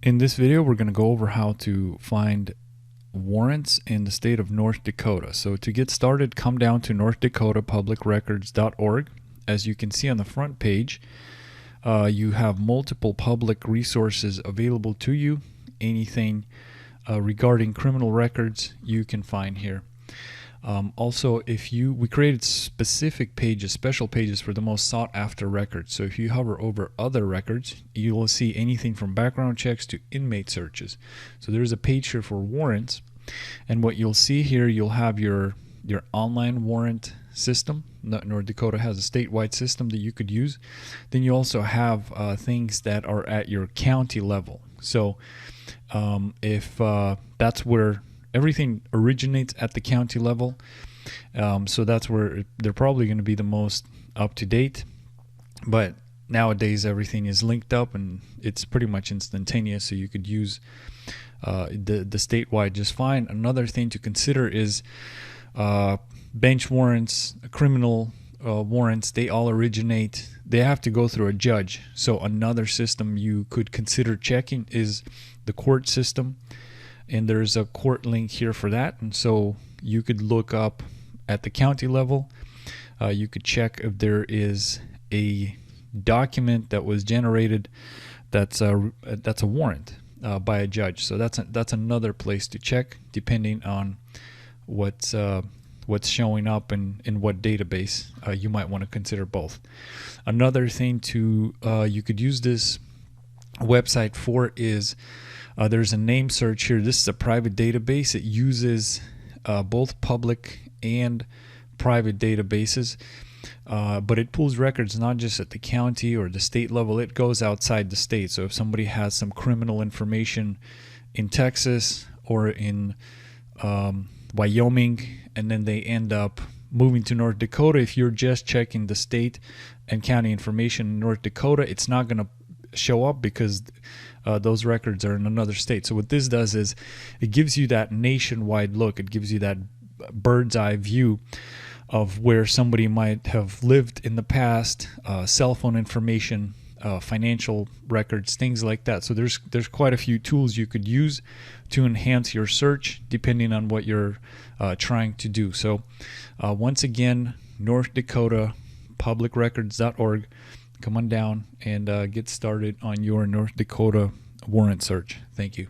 In this video, we're going to go over how to find warrants in the state of North Dakota. So to get started, come down to northdakotapublicrecords.org. As you can see on the front page, you have multiple public resources available to you. Anything regarding criminal records you can find here. Also, we created specific pages, special pages for the most sought after records. So if you hover over other records, you will see anything from background checks to inmate searches. So there's a page here for warrants, and what you'll see here, you'll have your online warrant system. North Dakota has a statewide system that you could use. Then you also have things that are at your county level. So if that's where everything originates, at the county level, so that's where they're probably going to be the most up to date. But nowadays everything is linked up and it's pretty much instantaneous, so you could use the statewide just fine. Another thing to consider is bench warrants, criminal warrants. They all originate, they have to go through a judge. So another system you could consider checking is the court system. And there's a court link here for that, and so you could look up at the county level. You could check if there is a document that was generated that's a warrant by a judge. So that's another place to check, depending on what's showing up and in what database. You might want to consider both. Another thing you could use this website for is there's a name search here. This is a private database. It uses both public and private databases, but it pulls records not just at the county or the state level. It goes outside the state. So if somebody has some criminal information in Texas or in Wyoming, and then they end up moving to North Dakota, if you're just checking the state and county information in North Dakota, it's not going to show up because those records are in another state. So what this does is it gives you that nationwide look. It gives you that bird's eye view of where somebody might have lived in the past, cell phone information, financial records, things like that. So there's quite a few tools you could use to enhance your search depending on what you're trying to do. So once again, northdakotapublicrecords.org. Come on down and get started on your North Dakota warrant search. Thank you.